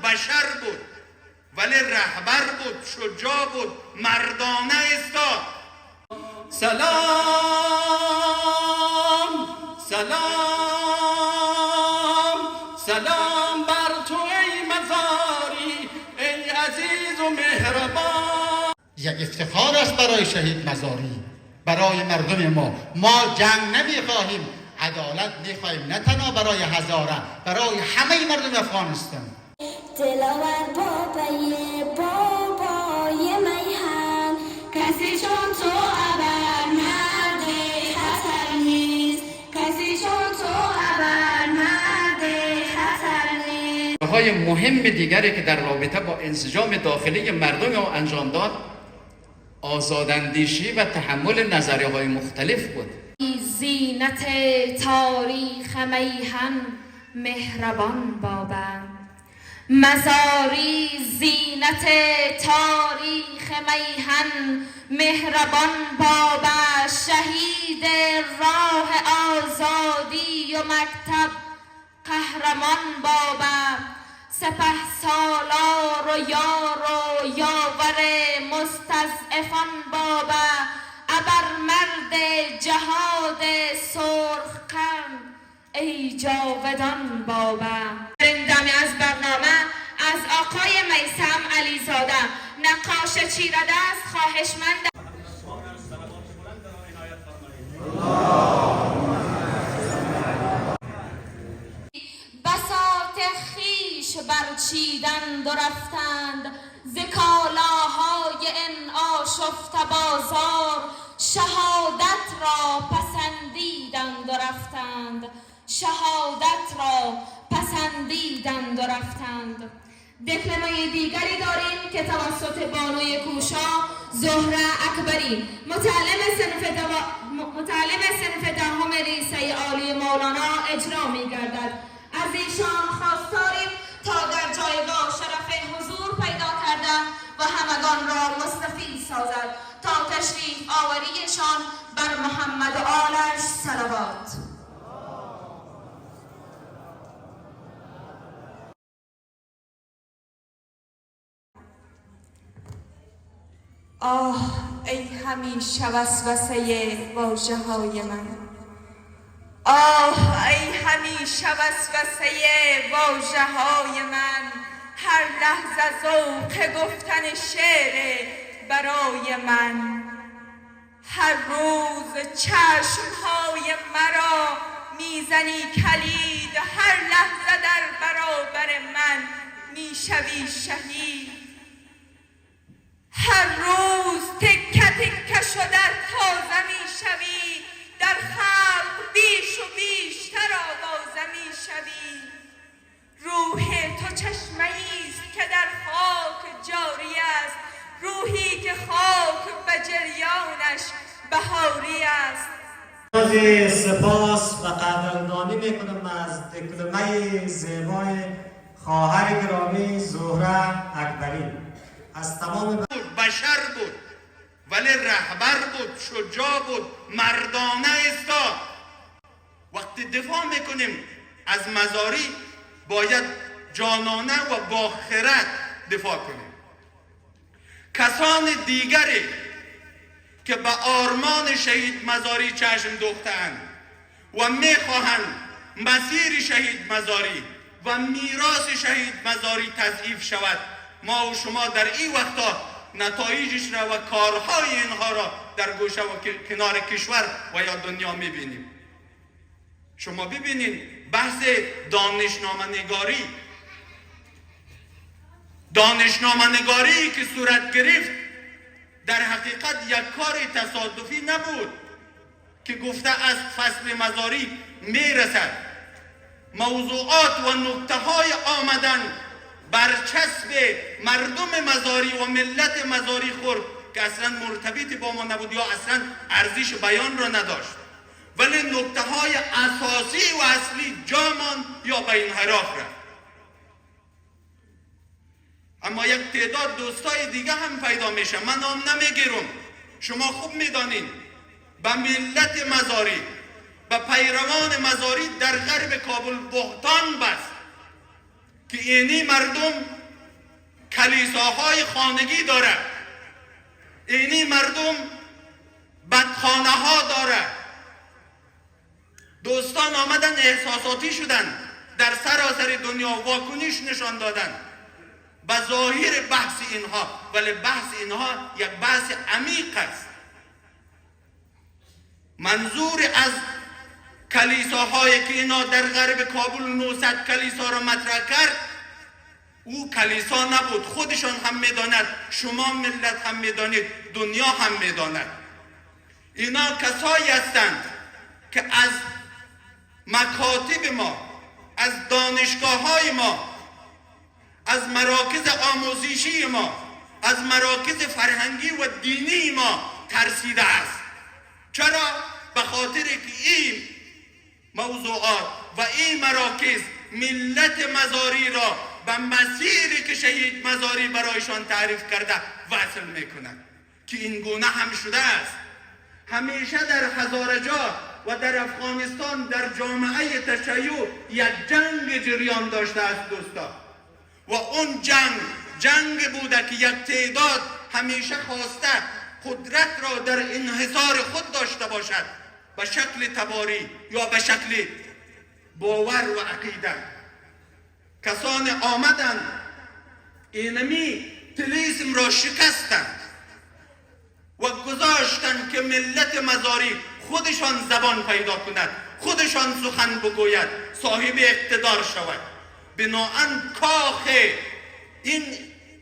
بشر بود ولی رهبر بود، شجاع بود، مردانه ایستاد. سلام سلام سلام بر تو ای مزاری، ای عزیز و مهربان. یک افتخار است برای شهید مزاری، برای مردم ما جنگ نمیخواهیم، عدالت میخواهیم، نه تنها برای هزاره، برای همه مردم افغانستان. دلاور بابای میهن، کسی چون تو ابر مرد خطر نیست، کسی چون تو ابر مرد خطر نیست. های مهم دیگری که در رابطه با انسجام داخلی مردم او انجام داد، آزاداندیشی و تحمل نظریه های مختلف بود. زینت تاریخ میهن مهربان بابند، مزاری زینت تاریخ میهن مهربان بابا، شهید راه آزادی و مکتب قهرمان بابا، سپه سالار و یار و یاور مستضعفان بابا، ابرمرد جهاد سرخ قرن ای جاودان بابا. این دمی از برنامه از آقای میثم علیزاده، نقاش چیره‌دست، خواهشمند. بساط خیش برچیدند و رفتند، ز کالاهای این آشفته بازار، شهادت را پسندیدند و رفتند، شهادت را پسندیدند و رفتند. دکلمه دیگری داریم که توسط بانوی کوشا زهره اکبری، متعلم صنف دهم لیسه عالی مولانا اجرا می گردد. از ایشان خواستاریم تا در جایگاه شرف حضور پیدا کرده و همگان را مستفید سازد. تا تشریف آوریشان بر محمد و آلش صلوات. آه ای همیشه وسوسه واژه های من، آه ای همیشه وسوسه واژه های من، هر لحظه ذوق گفتن شعر برای من، هر روز چشمهای مرا میزنی کلید، هر لحظه در برابر من میشوی شهید، هر روز تکه تکه شده تازه میشوی، در خلق بیش و بیشتر آوازه میشوی، روح تو چشمه‌ای است که در خاک جاری است، روحی که خاک به جریانش بهاری است. سپاس و قدردانی میکنم از دکلمه زیبای خواهر گرامی زهره اکبری. از تمام بشر بود ولی رهبر بود، شجاع بود، مردانه ایستاد. وقتی دفاع میکنیم از مزاری باید جانانه و با خرد دفاع کنیم. کسان دیگری که به آرمان شهید مزاری چشم دوخته‌اند و میخواهند مسیر شهید مزاری و میراث شهید مزاری تضعیف شود، ما و شما در این وقتا نتایجش را و کارهای اینها را در گوشه و کنار کشور و یا دنیا میبینیم. شما ببینید بحث دانشنامه نگاری که صورت گرفت در حقیقت یک کار تصادفی نبود که گفته از فصل مزاری میرسد. موضوعات و نکته های آمدن برچسب مردم مزاری و ملت مزاری خور که اصلا مرتبط با ما نبود یا اصلا ارزش بیان را نداشت، ولی نکته های اساسی و اصلی جا ماند یا به انحراف رفت. اما یک تعداد دوستای دیگه هم پیدا میشه، من نام نمیگیرم، شما خوب میدانید. به ملت مزاری، به پیروان مزاری در غرب کابل بهتان بست که اینی مردم کلیساهای خانگی داره، اینی مردم بدخانه ها داره. دوستان آمدن احساساتی شدن، در سراسر دنیا واکنش نشان دادن به ظاهر بحث اینها، ولی بحث اینها یک بحث عمیق است. منظور از کلیساهایی که اینا در غرب کابل 900 کلیسا را مطرح کرد، او کلیسا نبود. خودشان هم میداند، شما ملت هم میدانید، دنیا هم میداند. اینا کسایی هستند که از مکاتب ما، از دانشگاه های ما، از مراکز آموزشی ما، از مراکز فرهنگی و دینی ما ترسیده است. چرا؟ به خاطر که این موضوعات و این مراکز ملت مزاری را به مسیری که شهید مزاری برایشان تعریف کرده وصل میکنند، که این گونه هم شده است. همیشه در هزارجا و در افغانستان در جامعه تشیع یک جنگ جریان داشته است دوستا، و اون جنگ بوده که یک تعداد همیشه خواسته قدرت را در انحصار خود داشته باشد، به شکل تباری یا به شکل باور و عقیده. کسان آمدند اینمی طلیسم را شکستند و گذاشتند که ملت مزاری خودشان زبان پیدا کند، خودشان سخن بگوید، صاحب اقتدار شود. بناهن کاخ این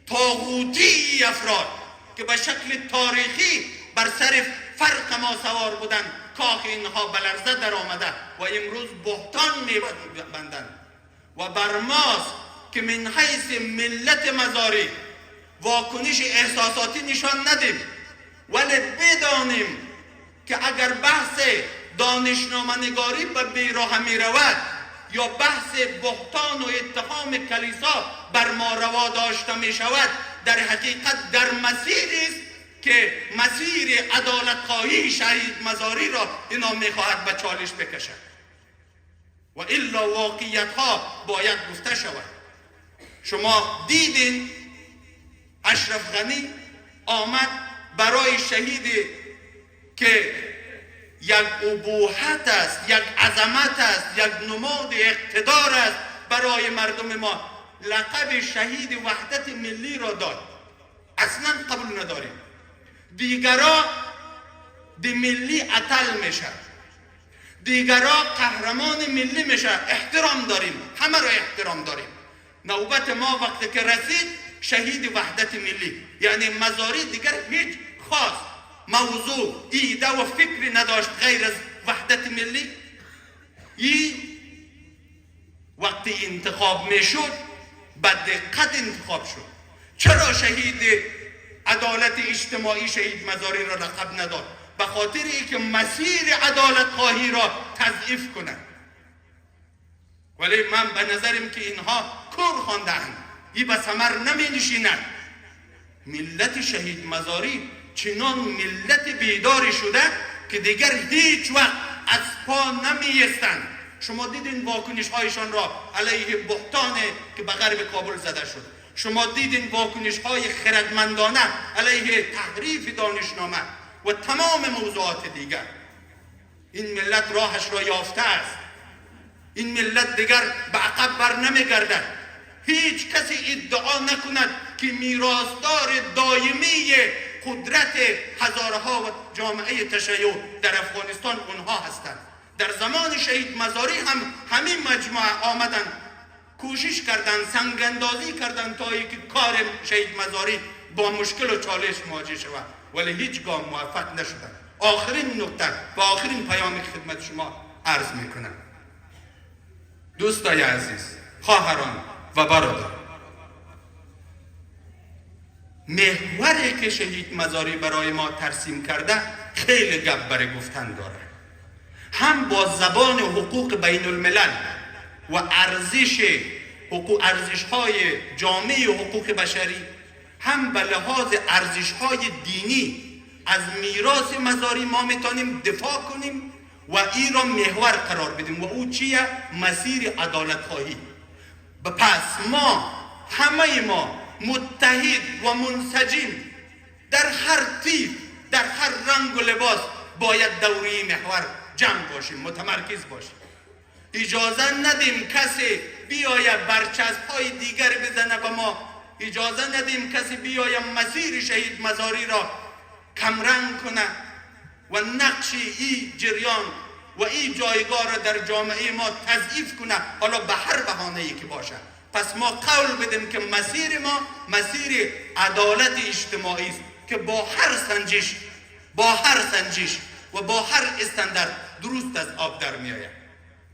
طاغوتی افراد که به شکل تاریخی بر سر فرق ما سوار بودند، کاخ اینها به لرزه در آمده و امروز بهتان میبندند. و بر ماست که من حیث ملت مزاری واکنش احساساتی نشان ندیم، ولی بدانیم که اگر بحث دانشنامه نگاری به بیراه می رود یا بحث بهتان و اتهام کلیسا بر ما روا داشته می شود، در حقیقت در مسیری است که مسیر عدالت خواهی شهید مزاری را اینا می خواهد به چالش بکشد، و الا واقعیت ها باید گفته شود. شما دیدین اشرف غنی آمد برای شهیدی که یک ابوحت است، یک عظمت است، یک نماد اقتدار است برای مردم ما، لقب شهید وحدت ملی را داد. اصلا قبول نداریم. دیگرا دی ملی عطل میشه، دیگرا قهرمان ملی میشه. احترام داریم، همه را احترام داریم. نوبت ما وقتی که رسید شهید وحدت ملی، یعنی مزاری دیگر هیچ خاص موضوع ایده و فکری نداشت غیر از وحدت ملی. این وقتی انتخاب میشد به دقت انتخاب شد. چرا شهید عدالت اجتماعی شهید مزاری را لقب نداد؟ به خاطر اینکه مسیر عدالت خواهی را تضعیف کنند. ولی من به نظرم که اینها کور خواندند، این به ثمر نمی نشیند. ملت شهید مزاری چنان ملت بیداری شده که دیگر هیچ وقت از پا نمیستند. شما دیدین واکنش هایشان را علیه بهتان که به غرب کابل زده شد. شما دیدین واکنش های خردمندانه علیه تحریف دانشنامه و تمام موضوعات دیگر. این ملت راهش را یافته است. این ملت دیگر به عقب بر نمیگردد. هیچ کسی ادعا نکند که میراثدار دائمی قدرت هزارها و جامعه تشیع در افغانستان اونها هستند. در زمان شهید مزاری هم همین مجموعه آمدن کوشش کردن، سنگ اندازی کردن تا اینکه کار شهید مزاری با مشکل و چالش مواجه شود، ولی هیچگاه موفق نشدن. آخرین نکته و آخرین پیام خدمت شما عرض میکنم. دوستای عزیز، خواهران و برادر، محوری که شهید مزاری برای ما ترسیم کرده خیلی گپ برای گفتن داره. هم با زبان حقوق بین الملل و ارزش های جامعه حقوق بشری، هم به لحاظ ارزش های دینی از میراث مزاری ما میتونیم دفاع کنیم و این را محور قرار بدیم. و او چیه؟ مسیر عدالت خواهی. پس همه ما متحد و منسجم در هر تیپ، در هر رنگ و لباس باید دوره محور جمع باشیم، متمرکز باشیم. اجازه ندیم کسی بیاید برچسب های دیگر بزنه به ما، اجازه ندیم کسی بیاید مسیر شهید مزاری را کمرنگ کنه و نقش این جریان و این جایگاه را در جامعه ما تضعیف کنه، حالا به هر بهانه‌ای که باشه. پس ما قول بدیم که مسیر ما مسیر عدالت اجتماعی است که با هر سنجش و با هر استاندارد درست از آب در می آید.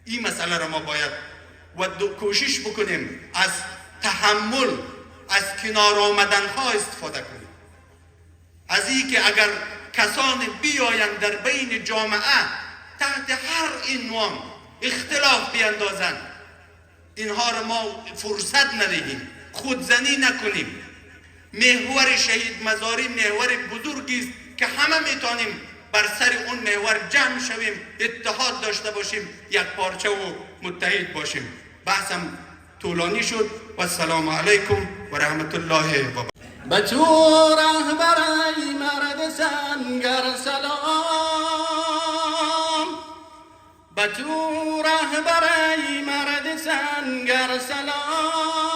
این مسئله را ما باید کوشش بکنیم از تحمل، از کنار آمدن ها استفاده کنیم، از این که اگر کسان بیایند در بین جامعه تحت هر عنوان اختلاف بیندازند، اینها را ما فرصت ندهیم، خودزنی نکنیم. محور شهید مزاری محور بزرگی است که همه میتونیم بر سر اون محور جمع شویم، اتحاد داشته باشیم، یک پارچه و متحد باشیم. بحثم طولانی شد و السلام علیکم و رحمت الله و برکاته. به تو رهبرای مرد سنگر سلام، به تو رهبرای مرد سنگر سلام،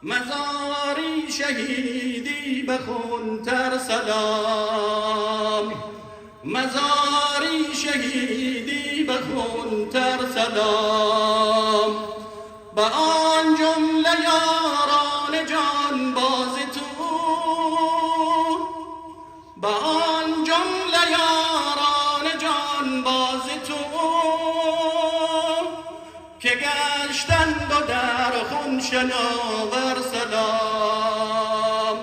مزاری شهیدی بخون تر سلام، مزاری شهیدی بخون تر سلام، به آن جمله یاران جان باز تو، به آن جمله یاران جان باز تو که گشتند و در خون شناور سلام،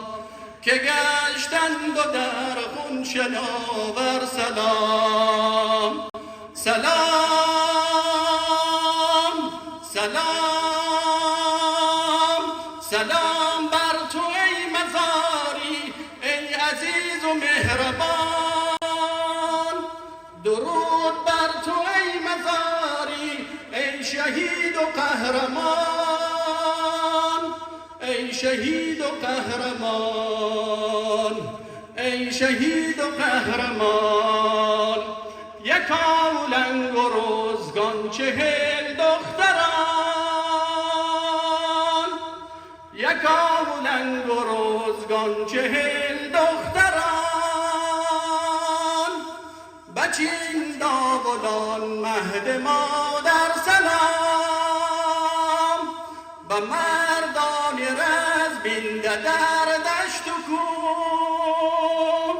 که گشتند و در خون شناور سلام، سلام سلام سلام بر تو ای مزاری ای عزیز و مهربان، درود بر تو ای مزاری ای شهید و قهرمان، ای شهید و قهرمان، ای شهید و قهرمان. یک آولنگ و روزگان 40 دختران، یک آولنگ و روزگان 40 دختران، بچین داغلان مهد مادر سلام، به مردان رز بینده در دشت و کوه،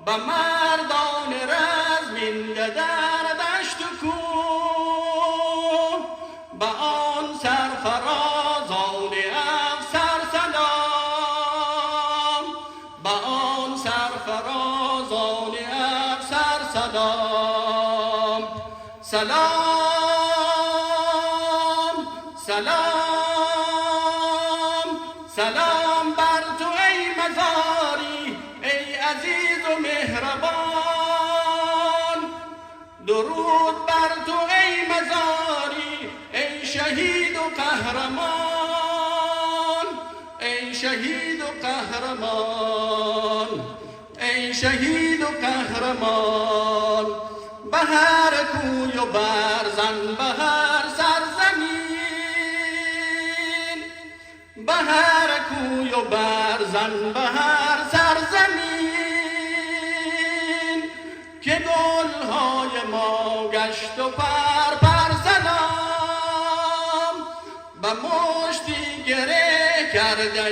به مردان رز بینده در دشت و کوه، به آن سرفرازان افسر سلام، به آن سرفرازان افسر سلام، سلام سلام سلام بر تو ای مزاری ای عزیز و مهربان، درود بر تو ای مزاری ای شهید و قهرمان، ای شهید و قهرمان، ای شهید و قهرمان. به هر کوی و برزن، به هر سرزمین، به هر کوی و برزن، به هر سرزمین که گلهای ما گشت و پر سلام، به مشتی گره کرده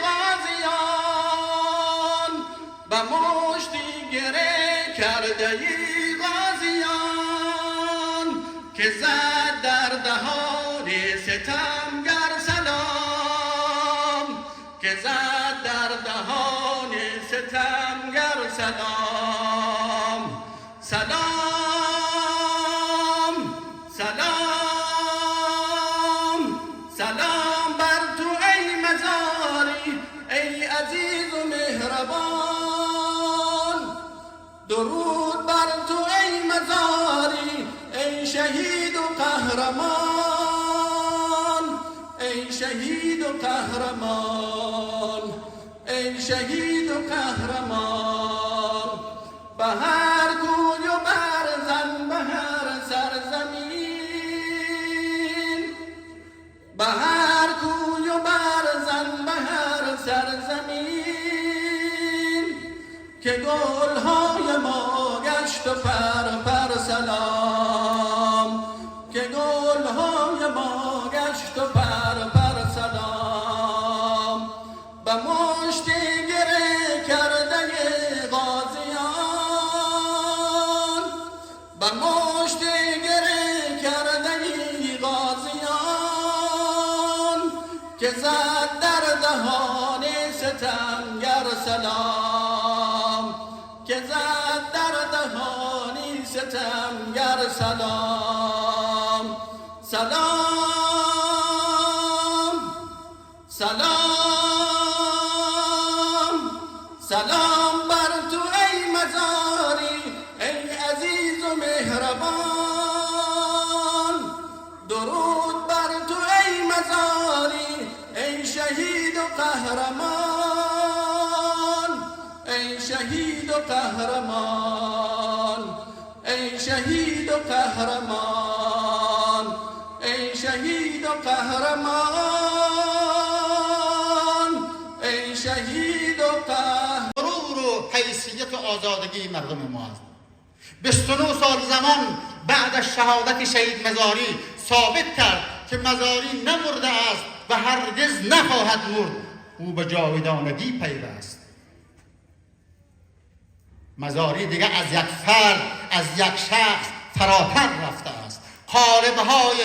غازیان، به مشتی گره کرده غازیان که زد در دهان ستمگر سلام، که زد در دهان ستمگر سلام، سلام سلام سلام بر تو ای مزاری ای عزیز و مهربان، درود بر تو ای مزاری ای شهید و قهرمان، ای شهید و قهرمان، ای شهید و قهرمان، به هر کوی و برزن، به هر سرزمین، به هر کوی و برزن، به هر سرزمین، که گلهای ما گشت و پر سلام، که گلهای ما گشت و پر سلام، به مشت گره کرده غازیان، به مشت گره کرده غازیان، که زد در دهان ستمگر سلام، که زد در دهان ستمگر سلام. سلام سلام سلام بر تو ای مزاری، ای عزیز و مهربان، درود بر تو ای مزاری، ای شهید و قهرمان، ای شهید و قهرمان، ای شهید و قهرمان، ای شهید و قهرمان، ای شهید و قهرمان. غرور و حیثیت و آزادگی مردم ما است. 29 سال زمان بعد از شهادت شهید مزاری ثابت کرد که مزاری نمرده است و هرگز نخواهد مرد. او به جاودانگی پیوست. مزاری دیگر از یک فرد، از یک شخص فراتر رفته است. قالب‌های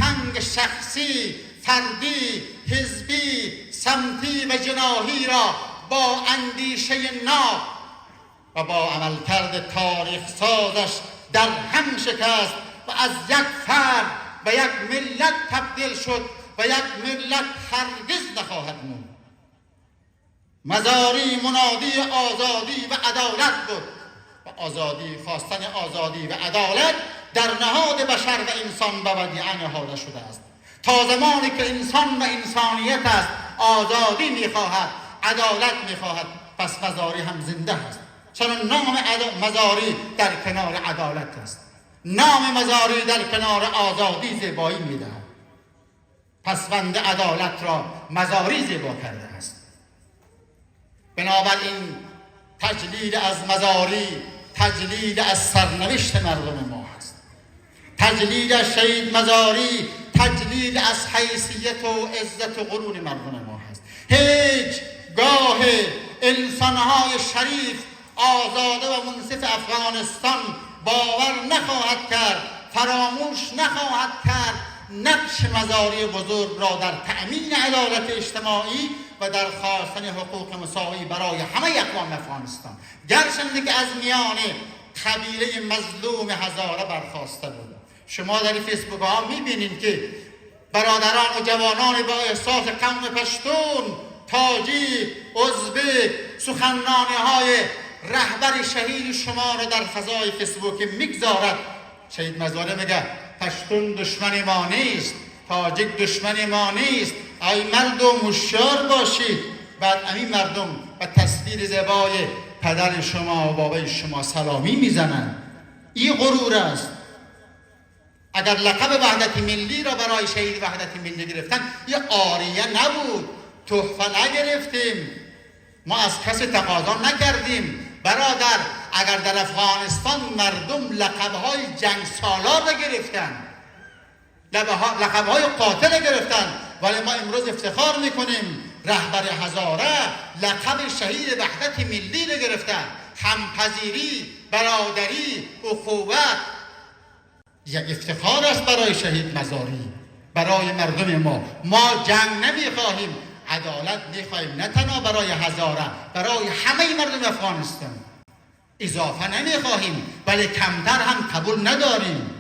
تنگ شخصی، فردی، حزبی، سمتی و جناحی را با اندیشه ناب و با عملکرد تاریخ سازش در هم شکست و از یک فرد و یک ملت تبدیل شد و یک ملت هرگز نخواهد موند. مزاری منادی آزادی و عدالت بود و آزادی، خواستن آزادی و عدالت در نهاد بشر و انسان به ودیعه نهاده شده است. تا زمانی که انسان و انسانیت است، آزادی میخواهد، عدالت میخواهد، پس مزاری هم زنده است. چون نام مزاری در کنار عدالت است. نام مزاری در کنار آزادی زیبایی میدهد. پسوند عدالت را مزاری زیبا کرده است. بنابراین تجلیل از مزاری تجلیل از سرنوشت مردم ما است. تجلیل از شهید مزاری تجلیل از حیثیت و عزت و غرور مردم ما است. هیچ گاه انسانهای شریف آزاده و منصف افغانستان باور نخواهد کرد، فراموش نخواهد کرد نقش مزاری بزرگ را در تأمین عدالت اجتماعی و در خواستن حقوق مساوی برای همه اقوام افغانستان، گرچند که از میان قبیله مظلوم هزاره برخواسته بود. شما در فیسبوک ها میبینید که برادران و جوانان با احساس قوم پشتون، تاجیک، ازبک سخنرانی های رهبر شهید شما را در فضای فیسبوک میگذارد. شهید مزاری میگه پشتون دشمن ما نیست، تاجیک دشمن ما نیست، ای مردم هوشیار باشید. بعد همین مردم به تصویر زیبای پدر شما و بابای شما سلامی میزنند. این غرور است. اگر لقب وحدت ملی را برای شهید وحدت ملی گرفتن، یه عاریه نبود، تحفه نگرفتیم، ما از کسی تقاضا نکردیم. برادر، اگر در افغانستان مردم لقب‌های جنگ سالار را گرفتن، لقب‌های قاتل گرفتن، ولی ما امروز افتخار میکنیم رهبر هزاره لقب شهید وحدت ملی را گرفتن. همپذیری، برادری، اخوت یک افتخار است برای شهید مزاری، برای مردم ما. ما جنگ نمیخواهیم، عدالت میخواهیم، نه تنها برای هزاره، برای همه مردم افغانستان. اضافه نمیخواهیم ولی کمتر هم قبول نداریم.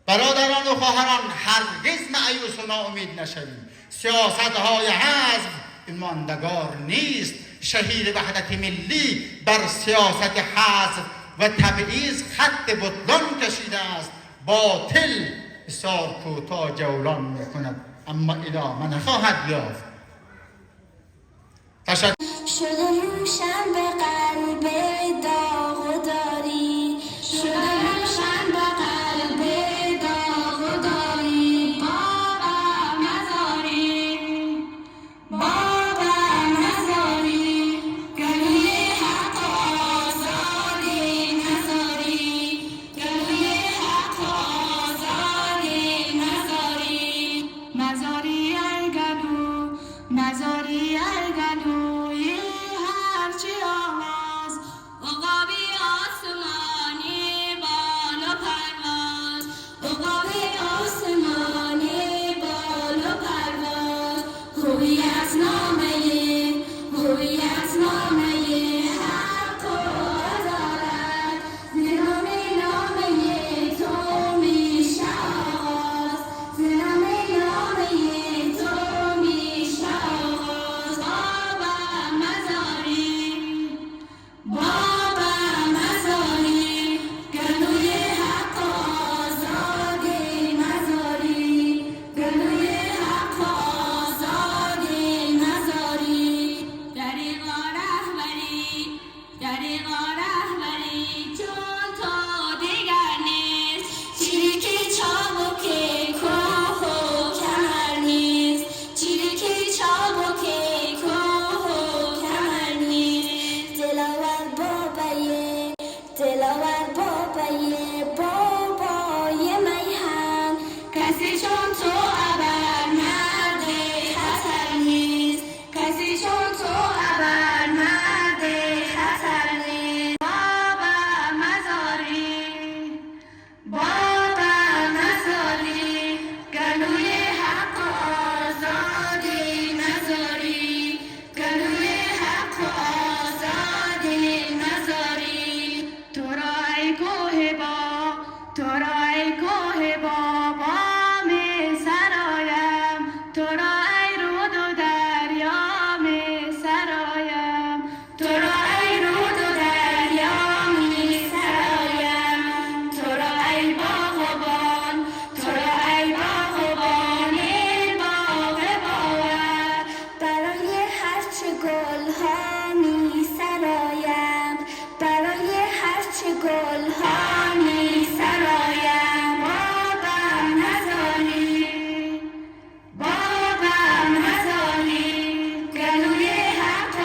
برادران و خواهران، هرگز مایوس و ناامید نشویم. سیاست های حزب ماندگار نیست. شهید وحدت ملی بر سیاست حزب و تبعیض خط بطلان کشیده است. باطل بسیار کوتاه جولان میکند اما ادامه نخواهد یافت. تشکر. شده روشن به قلب داغ و داری، شده روشن به قلب داغ و داری. بابا مزاری، بابا مزاری، گلوی حق آزادی نزاری، گلوی حق آزادی نزاری. مزاری ای گلو، مزاری ای گلوی هرچی آواز، عقابی آسمانی بالا پرواز، عقابی آسمانی بالا پرواز. هویت نامه، هویت نامه حق و عدالت، زنام نامه تو میشه آغاز، زنام نامه تو میشه آغاز. بابا مزاری، بابا مزاری، گلوی حق آزادی نزاری، گلوی حق آزادی نزاری. دریغا رهبری، دریغا رهبری، چون تو دیگر نیست، چیرکی چابکی کوه و کمر نیست، چیرکی چابکی کوه و کمر نیست. دلاور بابایه، دلاور بابایه، بابای میهن، کسی چون تو ابر مرد خطر نیست، کسی چون تو ابر مرد خطر نیست. بابا مزاری، بابا مزاری، گلوی حق آزادی نزاری، گلوی حق آزادی نزاری. تو را ای کوه با، تو را ای کوه بابا می سرایم، تو را ای رود و دریا می سرایم، تو را ای رود و دریا می سرایم. تو را ای باغبان، تو را ای باغبان، این باغ باور، برای هرچه گلها می سرایم، برای هرچه گلها می سرایم. بابا مزاری، بابا مزاری، گلوی حق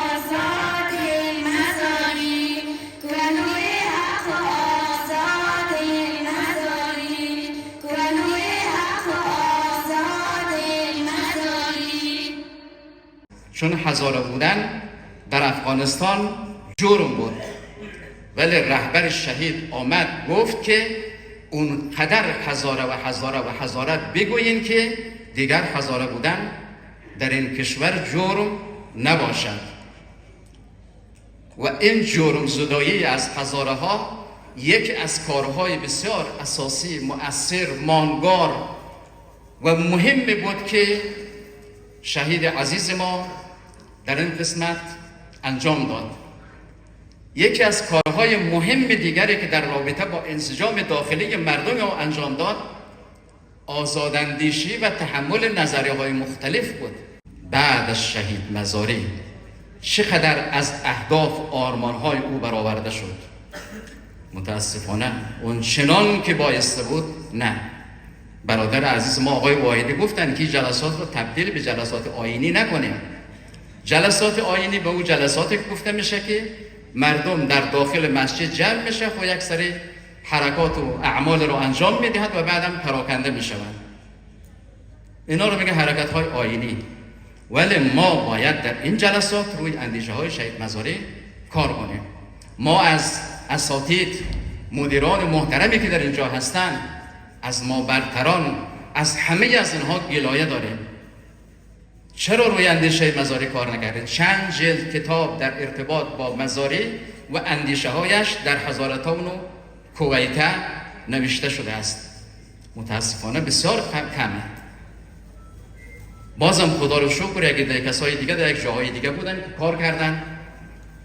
آزادی نزاری، گلوی حق آزادی نزاری، گلوی حق آزادی نزاری. چون هزاره بودن در افغانستان جرم بود، ولی رهبر شهید آمد گفت که اونقدر هزاره و هزاره و هزاره بگویین که دیگر هزاره بودن در این کشور جرم نباشد. و این جرم زدایی از هزاره ها یکی از کارهای بسیار اساسی، مؤثر، ماندگار و مهم بود که شهید عزیز ما در این قسمت انجام داد. یکی از کارهای مهم دیگری که در رابطه با انسجام داخلی مردم او انجام داد، آزاداندیشی و تحمل نظریه‌های مختلف بود. بعد از شهید مزاری چقدر از اهداف و آرمان‌های او برآورده شد؟ متاسفانه اون چنان که بایسته بود نه. برادر عزیز ما آقای واحدی گفتن که جلسات رو تبدیل به جلسات آیینی نکنیم. جلسات آیینی به اون جلساتی گفته میشه که مردم در داخل مسجد جمع میشه و یک سری حرکات و اعمال رو انجام میدهد و بعدم پراکنده میشوند. اینا رو میگه حرکت های آیینی. ولی ما باید در این جلسات روی اندیشه های شهید مزاری کار کنیم. ما از اساتید، مدیران محترمی که در اینجا هستند، از ما برتران، از همه از اینها گلایه داریم. چرا روی اندیشه مزاری کار نکردید؟ چند جلد کتاب در ارتباط با مزاری و اندیشه هایش در هزاره تاون و کویته نوشته شده است. متاسفانه بسیار کمه. بازم خدا رو شکر اگه در کسای دیگه در یک جاهای دیگه بودن که کار کردن،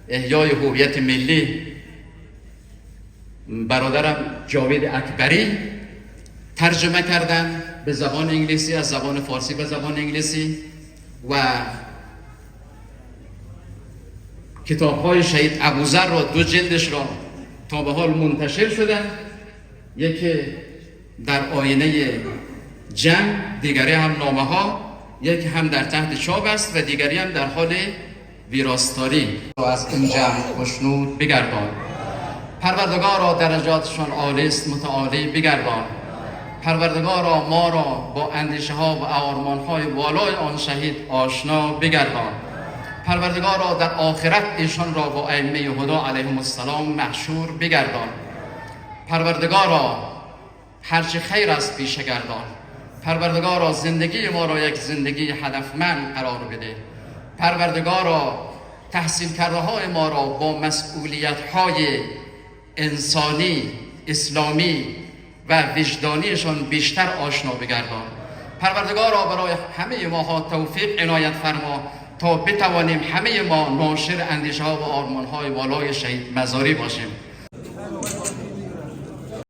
احیای هویت ملی، برادرم جاوید اکبری ترجمه کردن، به زبان انگلیسی، از زبان فارسی به زبان انگلیسی، و کتاب‌های شهید ابوذر را 2 جلدش را تا به حال منتشر شدن. یکی در آینه جنگ، دیگری هم نامه‌ها، یکی هم در تحت چاپ است و دیگری هم در حال ویراستاری. و از این جمع خشنود بگردان. پروردگارا درجاتشان عالی است متعالی بگردان. پروردگارا ما را با اندیشه ها و آرمان های والای آن شهید آشنا بگردان. پروردگارا در آخرت ایشان را با ائمه هدا علیهم السلام محشور بگردان. پروردگارا هرچه خیر است پیشه گردان. پروردگارا زندگی ما را یک زندگی هدفمند قرار بده. پروردگارا تحصیل کرده های ما را با مسئولیت های انسانی، اسلامی و وجدانیشان بیشتر آشنا بگردان. پروردگارا برای همه ما توفیق عنایت فرما تا بتوانیم همه ما ناشر اندیشه ها و آرمان های والای شهید مزاری باشیم.